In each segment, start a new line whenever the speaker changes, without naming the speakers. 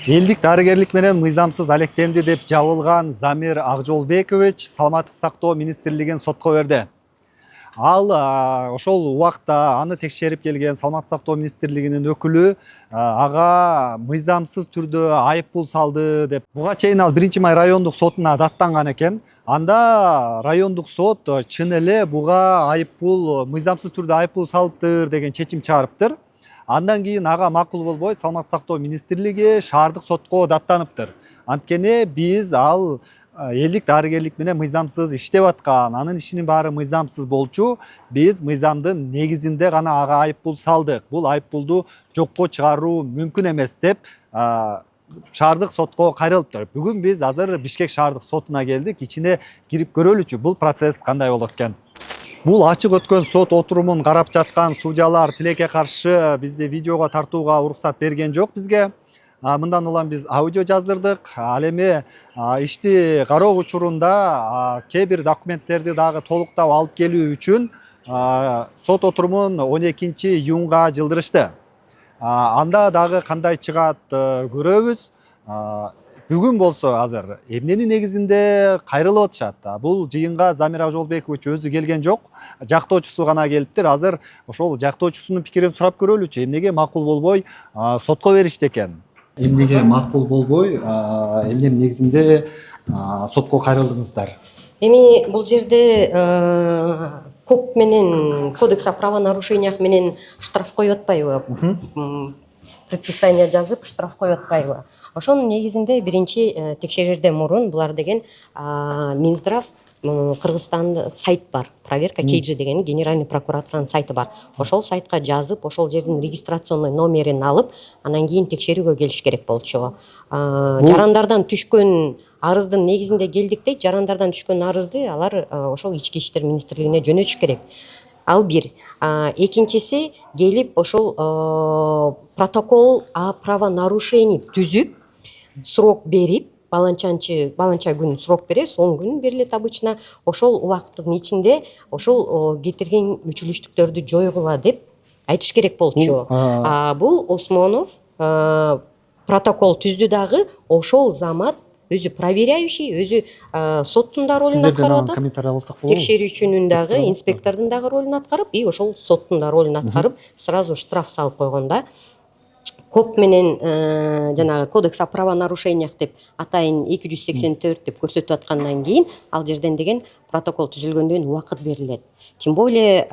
Элдик дарыгерлик менен мыйзамсыз алектенди деп жабылган Замир Акжолбекович Саламаттык сактоо министрлигин сотко берди. Ал ошол убакта аны текшерип келген Саламаттык сактоо министрлигинин өкүлү ага мыйзамсыз түрдө айып пул салды деп. Буга чейин ал 1-май райондук сотуна даттанган экен. Анда райондук сот чын эле буга айып пул мыйзамсыз түрдө айып пул салыптыр деген чечим чыгарыптыр. Андан кийин ага макул болбой Саламаттык сактоо министрлиги шаардык сотко даттаныптыр. Анткени биз ал элдик дарыгерлик менен мыйзамсыз иштеп аткан, анын ишинин баары мыйзамсыз болчу. Биз мыйзамдын негизинде гана ага айып пул салдык. Бул айып пулду жокко чыгаруу мүмкүн эмес деп шаардык сотко кайрылыптыр. Бүгүн биз азыр Бишкек шаардык сотуна келдик. Ичине кирип көрөлүчү бул процесс кандай болот экен. Бул ачык өткөн сот отурумун карап жаткан судьялар тилекке каршы бизди видеого тартууга уруксат берген жок бизге. Мындан улам биз аудио жаздырдык. Ал эми ишти кароо учурунда кээ бир документтерди дагы толуктап алып келүү үчүн сот отурумун 12-июнга жылдырышты. Анда дагы кандай чыгат көрөбүз. Бүгүн болсо азыр эмненин негизинде кайрылып атышат. Бул жыйынга Замир Акжолбекович өзү келген жок, жактоочусу гана келиптир. Азыр ошол жактоочусунун пикирин сурап көрөлүчү. Эмнеге макул болбой сотко беришти экен? Эмнеге макул болбой, эмненин негизинде сотко кайрылдыңыздар?
Эми бул жерде КОП менен Кодекс о правонарушениях менен штраф коюп атпайбы? Предписание жазып штраф коюп атпайбы? Ошонун негизинде биринчи текшерерден мурун булар деген Минздрав Кыргызстанда сайт бар. Проверка KG деген Генеральный прокуратуранын сайты бар. Ошол сайтка жазып, ошол жердин регистрационный номерин алып, анан кийин текшерүүгө келиш керек болчу. Жарандардан түшкөн арыздын негизинде келдик дейт. Жарандардан түшкөн арызды алар ошол Ички иштер министрлигине жөнөтүш керек. Ал бир. Экинчиси келип ошол протокол о правонарушении түзүп, срок берип, баланча күн срок берет, 10 күн берилет обычно. Ошол убакыттын ичинде ошол кетирген мүчүлүштүктөрдү жойгула деп айтыш керек болчу. Бул Осмонов протокол түздү дагы, ошол замат өзү проверяющий, өзү соттун да ролун аткарып атат.
Комментарий алсак болобу?
Текшерүүчүнүн дагы, инспектордун дагы ролун аткарып, и ошол соттун да ролун аткарып, сразу штраф салып койгонда. КОП менен жанагы Кодекс о правонарушениях деп атайын 284 деп көрсөтүп аткандан кийин ал жерден деген протокол түзүлгөндөн убакыт берилет. Тем более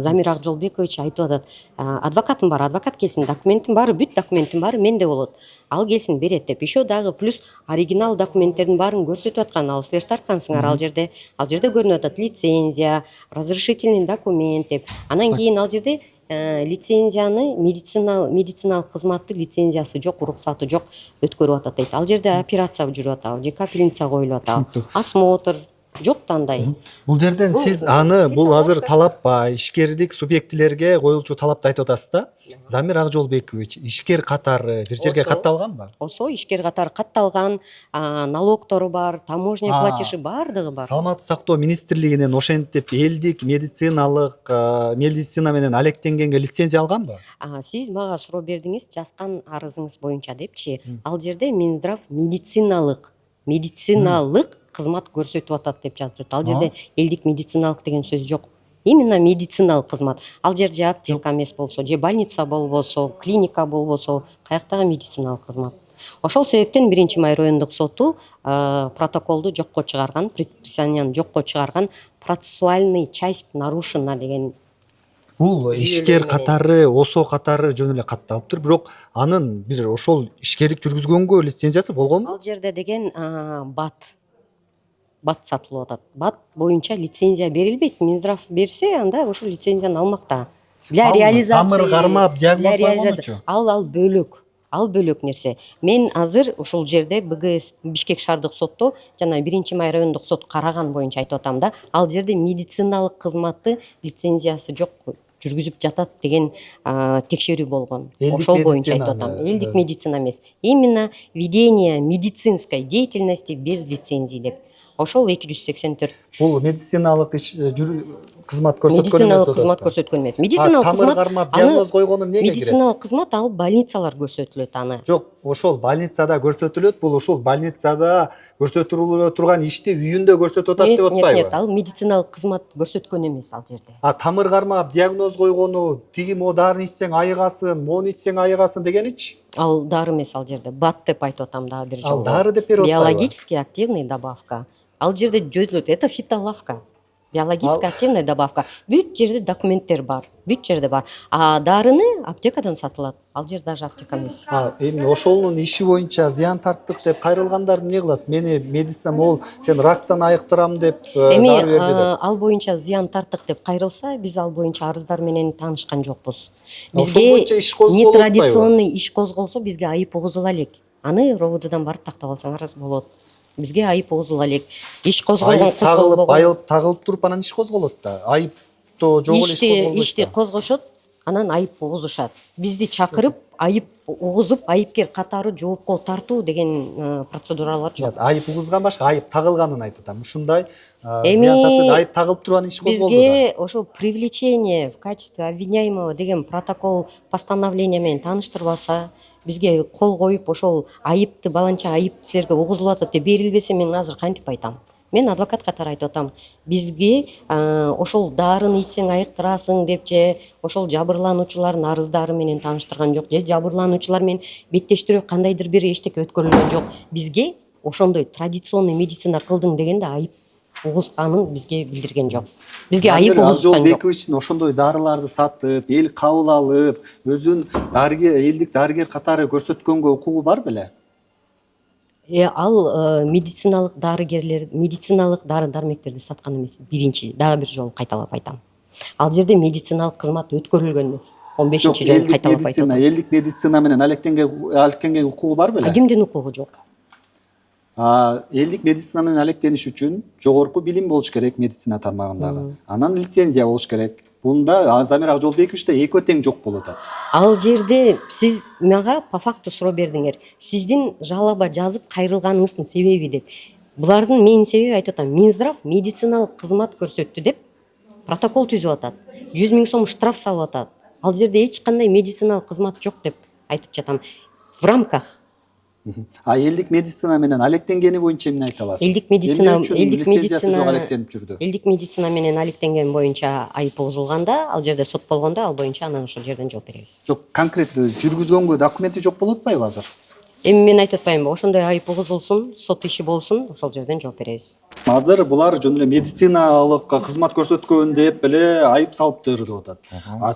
Замир Акжолбекович айтып атат, адвокатым бар, адвокат келсин, документим баары бүт, документим баары менде болот. Ал келсин берет деп. Еще дагы плюс оригинал документтердин баарын көрсөтүп аткан, ал силер тарткансыңар ал жерде көрүнүп атат лицензия, разрешительный документ деп. Анан кийин ал жерде лицензияны медициналык кызматты лицензиясы жок, уруксаты жок өткөрүп атат дейт. Ал жерде операция жүрүп атат, же капельница коюлуп атат, осмотр жок тандай.
Бул жерден сиз аны бул азыр талап ишкердик субъектилерге коюлчу талапты айтып атасыз да? Замир Акжолбекович ишкер катары бир жерге катталганбы?
Ошо ишкер катары катталган, налогтору бар, таможня платежи баардыгы бар.
Саламаттык сактоо министрлигинен ошентип элдик медицина менен алектенгенге лицензия алганбы?
Сиз мага суроо бердиңиз жазган арызыңыз боюнча депчи. Ал жерде Минздрав медициналык кызмат көрсөтүп атат деп жазып жатат. Ал жерде элдик медициналык деген сөз жок. Именно медициналык кызмат. Ал жерде аптека эмес болсо, же больница болбосо, клиника болбосо, каяктагы медициналык кызмат. Ошол себептен 1-май райондук соту протоколду жокко чыгарган, предписанияны жокко чыгарган, процессуальный часть нарушена деген.
Бул ишкер катары, ОСО катары жөн эле катталыптыр, бирок анын бир ошол ишкерлик жүргүзгөнгө лицензиясы болгонбу?
Ал жерде деген бат сатылып атат. Бат боюнча лицензия берилбейт. Минздрав берсе, анда ошол лицензияны алмакта. Для реализации.
Тамыр кармап, диагноз койгончу.
Ал бөлөк. Ал бөлөк нерсе. Мен азыр ошол жерде БГС Бишкек шаардык сотто жана 1-май райондук сот караган боюнча айтып атам да. Ал жерде медициналык кызматты лицензиясы жок жүргүзүп жатат деген текшерүү болгон. Ошол боюнча айтып атам. Элдик медицина эмес. Именно ведение медицинской деятельности без лицензии деп. Ошол 284.
Бул медициналык кызмат көрсөткөн эмес.
Медициналык кызмат көрсөткөн эмес. Медициналык
тамыр
кызмат
кармап диагноз койгону эмнеге кирет?
медициналык кызмат ал больницалар көрсөтүлөт аны.
Жок, ошол больницада көрсөтүлөт, бул ушул больницада көрсөтүлө турган ишти үйүндө көрсөтүп атат деп атпайбы?
Нет, ал медициналык кызмат көрсөткөн эмес ал жерде.
Тамыр кармап диагноз койгону, тиги могу дарыны ичсең айыгасың, мону ичсең айыгасың дегеничи?
Ал дары эмес ал жерде. БАД деп айтып атам дагы бир жолу.
Ал дары деп берип атпайбы?
Биологически активный добавка. Ал жерде жөнөт, это фитолавка. Биологически активная добавка. Бүт жерде документтер бар. Бүт жерде бар. А дарыны аптекадан сатылат. Ал жер даже аптека эмес.
Эми ошолунун иши боюнча зыян тарттык деп кайрылгандарды эмне кыласыз? Мени медицина могул сен рактан айыктырам деп
Эми
дары берди деп.
ал боюнча зыян тарттык деп кайрылса, биз ал боюнча арыздар менен таанышкан жокпуз.
Ошол
Бизге
боюнча иш козголуп
нетрадиционный иш козголсо бизге айып угузула элек. Аны РОВДдан барып тактап алсаңар болот. Бизге айып угузула элек. Иш козголгон козголбогон.
Айып тагылып туруп анан иш козголот да. Айыптоо жок эле иш козголбойт.
Ишти козгошот, анан айып угузушат. Бизди чакырып, айып угузуп, айыпкер катары жоопко тартуу деген процедуралар жок.
Айып угузган башка, айып тагылганын айтып атам. Ушундай
Эми
зыян тартып айып тагылып турган иш козголду да.
бизге ошо привлечение в качестве обвиняемого деген протокол постановление менен тааныштырбаса, бизге кол коюп ошол айыпты баланча айып силерге угузулуп атат деп берилбесе, мен азыр кантип айтам? Мен адвокат катары айтып атам. Бизге ошол дарыны ичсең айыктырасың деп же ошол жабырлануучулардын арыздары менен тааныштырган жок, же жабырлануучулар менен беттештирүү кандайдыр бир эчтеке өткөрүлгөн жок. Бизге ошондой традиционный медицина кылдың дегенде айып угузганын бизге билдирген жок. Бизге айып угузган жок.
Акжолбекович ошондой дарыларды сатып, эл кабыл алып, өзүн элдик дарыгер катары көрсөткөнгө укугу бар беле?
Ал медициналык дарыгерлер, медициналык дары-дармектерди саткан эмес. Биринчи, дагы бир жолу кайталап айтам. Ал жерде медициналык кызмат өткөрүлгөн эмес. 15-чи жолу кайталап айтам.
Элдик медицина менен алектенген укугу бар беле?
Кимдин укугу жок?
Элдик медицина менен алектениш үчүн жогорку билим болуш керек медицина тармагындагы. Анан лицензия болуш керек. Бунда Замир Акжолбековичте экөө тең жок болуп атат.
Ал жерде сиз мага по факту суроо бердиңер. Сиздин жалоба жазып кайрылганыңыздын себеби деп. Булардын менин себеби айтып атам, Минздрав медициналык кызмат көрсөттү деп протокол түзүп атат. 100 000 сом штраф салып атат. Ал жерде эч кандай медициналык кызмат жок деп айтып жатам. В рамках
Элдик медицина менен алектенгени боюнча эмне айта аласыз?
Элдик медицина менен алектенген боюнча айып угузулганда, ал жерде сот болгондо, ал боюнча анан ошол жерден жооп беребиз.
Жок, конкреттүү жүргүзгөнгө документи жок болуп атпайбы азыр?
Эми мен айтып атпаймынбы, ошондой айып угузулсун, сот иши болсун, ошол жерден жооп беребиз.
Азыр булар жөн эле медициналык кызмат көрсөткөн деп эле айып салыптыр деп атат.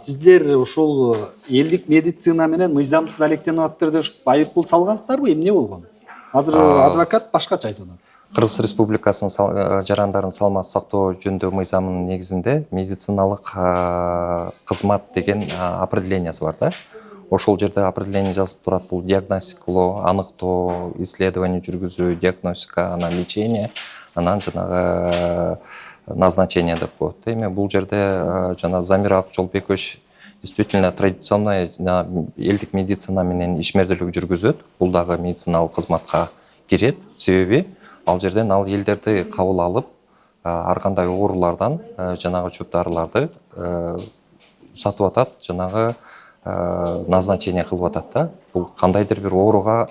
Сиздер ошол элдик медицина менен мыйзамсыз алектенип атыптыр деп айыппул салгансыздарбы? Эмне болгон? Азыр адвокат башкача айтып атат.
Кыргыз Республикасынын жарандарын саламатты сактоо жөнүндө мыйзамынын негизинде медициналык кызмат деген определениясы бар да. Ошол жерде определение жазып турат, бул диагностикалоо, аныктоо, исследование жүргүзүү, диагностика, анан лечение, анан жанагы назначение деп коет. Эми бул жерде жана Замир Акжолбекович действительно традиционный элдик медицина менен ишмердүүлүк жүргүзөт. Бул дагы медициналык кызматка кирет. Себеби ал жерден ал элдерди кабыл алып, ар кандай оорулардан жанагы чөп дарыларды сатып атат, жанагы назначение кылып атат да. Бул кандайдыр бир ооруга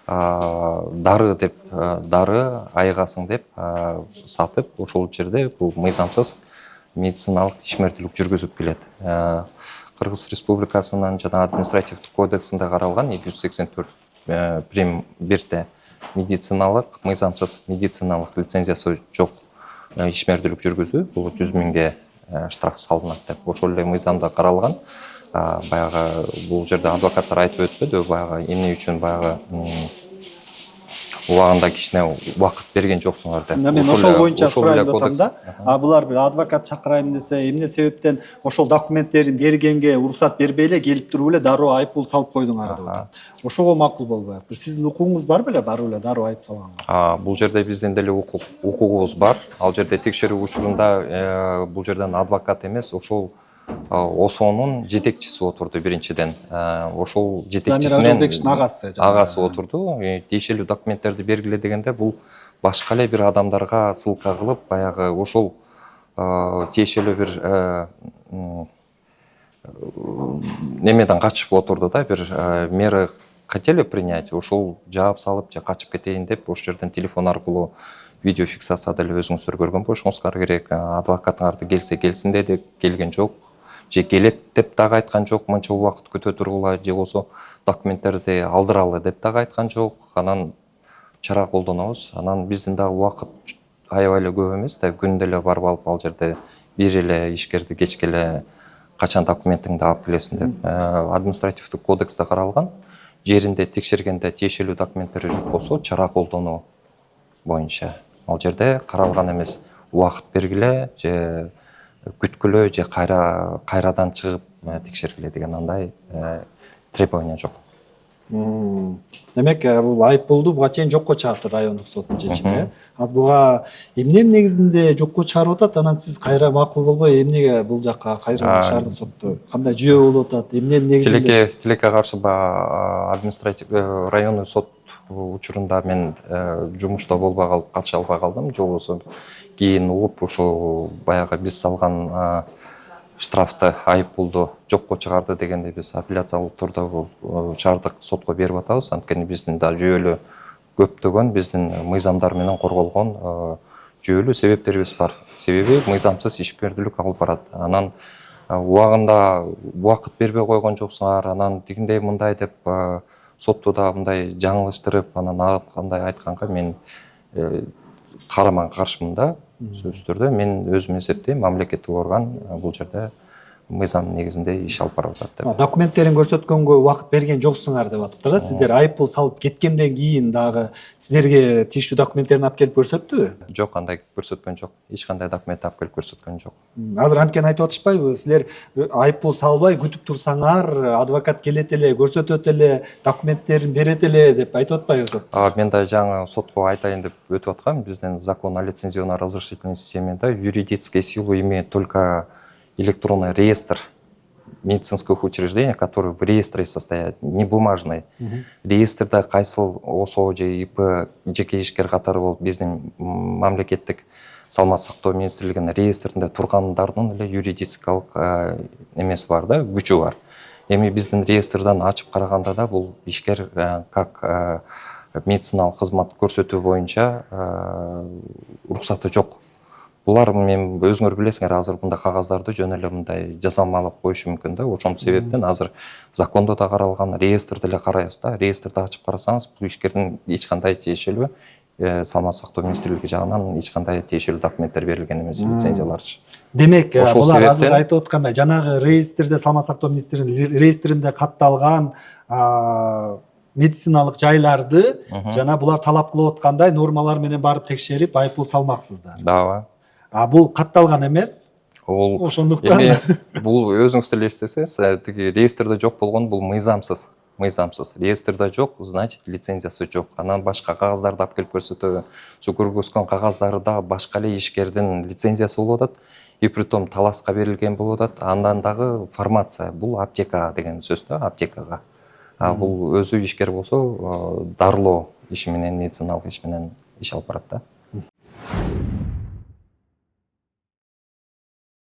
дары деп, дары айыгасың деп сатып, ошол жерде бул мыйзамсыз медициналык ишмердүүлүк жүргүзүп келет. Кыргыз Республикасынын жана административдик кодексинде каралган 284 прим 1-те медициналык, мыйзамсыз медициналык лицензиясы жок ишмердүүлүк жүргүзүү, бул 100 000 штраф салынат деп ошол эле мыйзамда каралган. Баягы бул жерде адвокаттар айтып өтпөдү, баягы эмне үчүн баягы убагында кичине убакыт берген жоксуңар деп.
Мен ошол боюнча сурайм деп атам да. Булар бир адвокат чакырайын десе, эмне себептен ошол документтерин бергенге уруксат бербей эле келип туруп эле дароо айыппул салып койдуңар деп атат. Ошого макул болбойт. Сиздин укугуңуз бар беле барып эле дароо айып салганга?
Бул жерде биздин деле укугубуз бар. Ал жерде текшерүү учурунда бул жерден адвокат эмес, ошол ОСОнун жетекчиси отурду биринчиден. Ошол жетекчисинен агасы отурду. Тиешелүү документтерди бергиле дегенде бул башка эле бир адамдарга ссылка кылып, баягы ошол тиешелүү бир немеден качып отурду да, бир меры хотели принять, ошол жаап салып же качып кетейин деп ошол жерден телефон аркылуу видеофиксацияда эле өзүңүздөр көргөн болушуңуздар керек. Адвокатыңарды келсе келсин деди, келген жок. Же келет деп дагы айткан жок, мынча убакыт күтө тургула, же болсо документтерди алдыралы деп дагы айткан жок. Анан чара колдонобуз. Анан биздин дагы убакыт аябай эле көп эмес да, күндө эле барып алып ал жерде бир эле ишкерди кечке эле качан документиңди алып келесиң деп. Административдик кодексте каралган, жеринде текшергенде тиешелүү документтери жок болсо чара колдонуу боюнча ал жерде каралган эмес. Убакыт бергиле же күткүлө же кайрадан чыгып текшергиле деген андай требование жок.
Демек бул айыппулду буга чейин жокко чыгарыптыр райондук соттун чечими. Азыр буга эмненин негизинде жокко чыгарып атат, анан сиз кайра макул болбой эмнеге бул жакка кайра шаардык сотту кандай жүйө болуп атат, эмненин негизинде?
Тилекке каршы административ райондук сот учурунда мен жумушта болбой калып катыша албай калдым, же болбосо кийин угуп ушул баягы биз салган штрафты, айыппулду жокко чыгарды дегенде биз апелляциялык турда бул шаардык сотко берип атабыз. Анткени биздин да жүйөлүү көптөгөн биздин мыйзамдар менен корголгон жүйөлүү себептерибиз бар. Себеби мыйзамсыз ишмердүүлүк алып барат. Анан убагында убакыт бербей койгон жоксуңар, анан тигиндей мындай деп сотту да мындай жаңылыштырып, анан кандай айтканга мен карама каршымын да. Сөзсүз түрдө мен өзүм эсептейм, мамлекеттик орган бул жерде мыйзам негизинде иш алып барып атат деп.
Документтерин көрсөткөнгө убакыт берген жоксуңар деп атыптыр да. Сиздер айыппул салып кеткенден кийин дагы сиздерге тиештүү документтерин алып келип көрсөттүбү?
Жок, андай көрсөткөн жок. Эч кандай документ алып келип көрсөткөн жок.
Азыр анткени айтып атышпайбы? Силер айыппул салбай күтүп турсаңар, адвокат келет эле, көрсөтөт эле, документтерин берет эле деп айтып атпайбы сот?
Мен да жаңы сотко айтайын деп өтүп аткам. Биздин закон о лицензионно-разрешительной системе да юридическую силу имеет только электронный реестр медицинских учреждений, которые в реестре состоят, не бумажный. Реестрде кайсыл ОСО же ИП жеке ишкер катары болуп биздин мамлекеттик саламаттык сактоо министрлигинин реестринде тургандардын эле юридическалык эмеси бар да, күчү бар. Эми биздин реестрден ачып караганда да бул ишкер как медициналык кызмат көрсөтүү боюнча уруксаты жок. Булар мен өзүңөр билесиңер, азыр мындай кагаздарды жөн эле мындай жасалмалап коюшу мүмкүн да. Ошол себептен азыр закондо да каралган, реестрди эле карайбыз да. Реестрди ачып карасаңыз, бул ишкердин эч кандай тиешелүү саламаттык сактоо министрлиги жагынан эч кандай тиешелүү документтер берилген эмес, лицензиялар.
Демек, булар азыр айтып аткандай, жанагы реестрде саламаттык сактоо министрлигинин реестринде катталган медициналык жайларды жана булар талап кылып аткандай нормалар менен барып текшерип айыппул салмаксыздар.
Дагы.
Бул катталган эмес. Ошондуктан
бул өзүңүз деле эстесеңиз, тиги реестрде жок болгон бул мыйзамсыз. Реестрде жок, значит лицензиясы жок. Анан башка кагаздарды алып келип көрсөтөбү. Ошо көргөзгөн кагаздарда башка эле ишкердин лицензиясы болуп атат. И притом таласка берилген болуп атат. Андан дагы фармация, бул аптека деген сөз да, аптекага. Бул өзү ишкер болсо дарылоо иши менен, медициналык иш менен иш алып барат да.